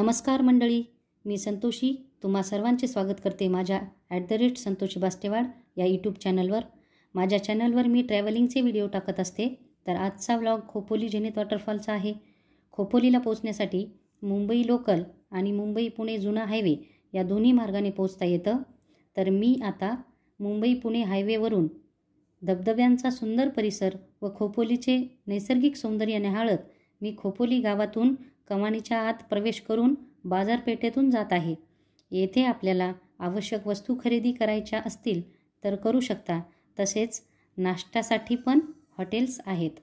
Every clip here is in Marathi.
नमस्कार मंडळी, मी संतोषी तुम्हा सर्वांचे स्वागत करते माझ्या @संतोषी बास्तेवाड या यूट्यूब चॅनलवर। माझ्या चॅनलवर मी ट्रॅव्हलिंगचे व्हिडिओ टाकत असते। तर आजचा व्लॉग खोपोली झेनिथ वॉटरफॉलचा आहे। खोपोलीला पोहोचण्यासाठी मुंबई लोकल आणि मुंबई पुणे जुना हायवे या दोन्ही मार्गाने पोहोचता येतं। तर मी आता मुंबई पुणे हायवेवरून धबधब्यांचा सुंदर परिसर व खोपोलीचे नैसर्गिक सौंदर्य निहाळत मी खोपोली गावातून कमानीच्या आत प्रवेश करून बाजारपेठेतून जात आहे। येथे आपल्याला आवश्यक वस्तू खरेदी करायच्या असतील तर करू शकता। तसेच नाश्त्यासाठी पण हॉटेल्स आहेत।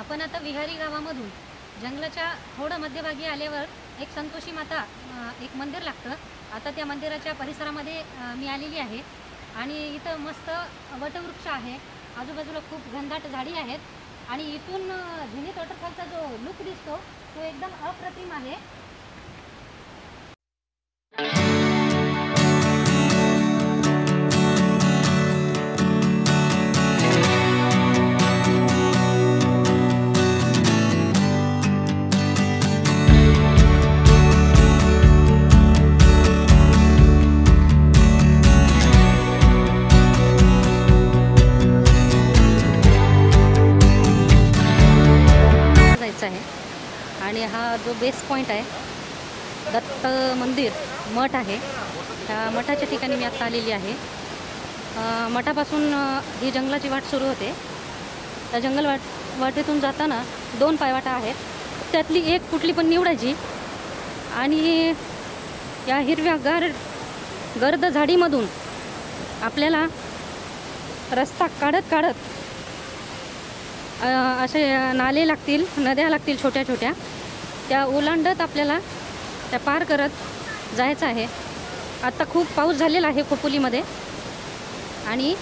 आपण आता विहारी गावामधून जंगलाच्या थोडं मध्यभागी आल्यावर एक संतोषी माता एक मंदिर लागतं। आता त्या मंदिराच्या परिसरामध्ये मी आलेली आहे आणि इथं मस्त वटवृक्ष आहे। आजूबाजूला खूप घनदाट झाडी आहेत आणि इथून झेनिथ वॉटरफॉलचा जो लुक दिसतो तो एकदम अप्रतिम आहे। आणि हा जो बेस पॉइंट आहे दत्त मंदिर मठ आहे, त्या मठाच्या ठिकाणी मी आता आलेली आहे। मठापासून ही जंगलाची वाट सुरू होते। त्या जंगल वाटेतून जाताना 2 पायवाटा आहेत, त्यातली एक कुठली पण निवडायची आणि या हिरव्या गर्द झाडीमधून आपल्याला रस्ता काढत असे नाले लागतील, नद्या लागतील छोट्या छोट्या, त्या ओलांडत आपल्याला त्या पार करत जायचं आहे। आता खूप पाऊस झालेला आहे खोपोलीमध्ये आणि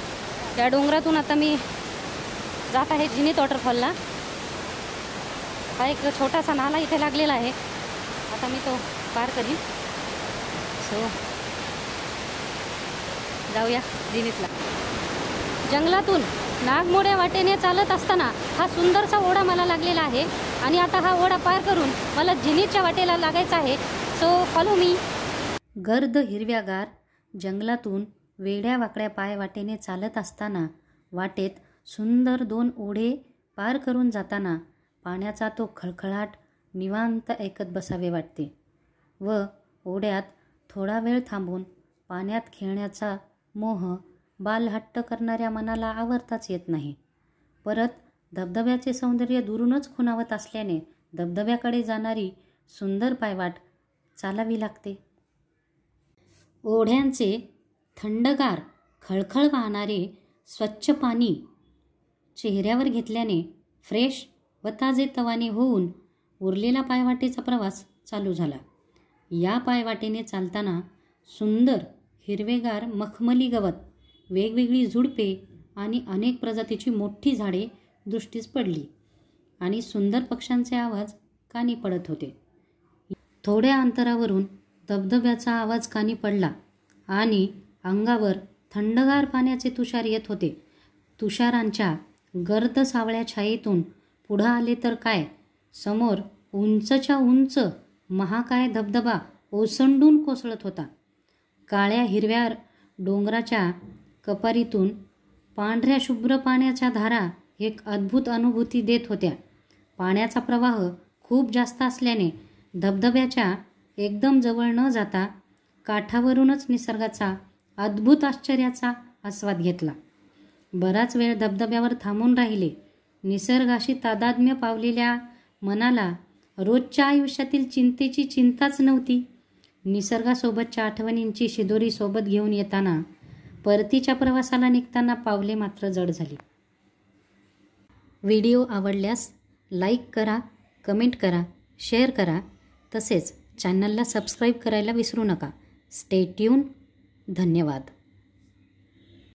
त्या डोंगरातून आता मी जात आहे झेनिथ वॉटरफॉलला। हा एक छोटासा नाला इथे लागलेला आहे, आता मी तो पार करीन। सो जाऊया झेनिथला। जंगलातून नागमोड्या वाटेने चालत असताना हा सुंदरसा ओढा मला लागलेला आहे आणि आता हा ओढा पार करून मला झेनिथच्या वाटेला लागायचं आहे। So follow me. गर्द हिरव्यागार जंगलातून वेड्या वाकड्या पाय वाटेने चालत असताना वाटेत सुंदर 2 ओढे पार करून जाताना पाण्याचा तो खळखळाट निवांत ऐकत बसावे वाटते व ओढ्यात थोडा वेळ थांबून पाण्यात खेळण्याचा मोह बालहट्ट करणाऱ्या मनाला आवरताच येत नाही। परत धबधब्याचे सौंदर्य दुरूनच खुणावत असल्याने धबधब्याकडे जाणारी सुंदर पायवाट चालावी लागते। ओढ्यांचे थंडगार खळखळ वाहणारे स्वच्छ पाणी चेहऱ्यावर घेतल्याने फ्रेश व ताजेतवाने होऊन उरलेला पायवाटेचा प्रवास चालू झाला। या पायवाटेने चालताना सुंदर हिरवेगार मखमली गवत, वेगवेगळी झुडपे आणि अनेक प्रजातीची मोठी झाडे दृष्टीस पडली आणि सुंदर पक्ष्यांचे आवाज कानी पडत होते। थोड्या अंतरावरून धबधब्याचा आवाज कानी पडला आणि अंगावर थंडगार पाण्याचे तुषार येत होते. तुषारांच्या गर्द सावळ्या छायेतून पुढं आले तर काय, समोर उंचच्या उंच महाकाय धबधबा ओसंडून कोसळत होता. काळ्या हिरव्या डोंगराच्या कपारीतून पांढऱ्या शुभ्र पाण्याच्या धारा एक अद्भुत अनुभूती देत होत्या. पाण्याचा प्रवाह खूप जास्त असल्याने धबधब्याच्या एकदम जवळ न जाता काठावरूनच निसर्गाचा अद्भुत आश्चर्याचा आस्वाद घेतला. बराच वेळ धबधब्यावर थांबून राहिले. निसर्गाशी तादात्म्य पावलेल्या मनाला रोजच्या आयुष्यातील चिंतेची चिंताच नव्हती. निसर्गासोबतच्या आठवणींची शिदोरी सोबत घेऊन येताना परतीच्या प्रवासाला निघताना पावले मात्र जड झाली. व्हिडिओ आवडल्यास लाईक करा, कमेंट करा, शेअर करा. तसेच चॅनलला सबस्क्राईब करायला विसरू नका. Stay tune. धन्यवाद.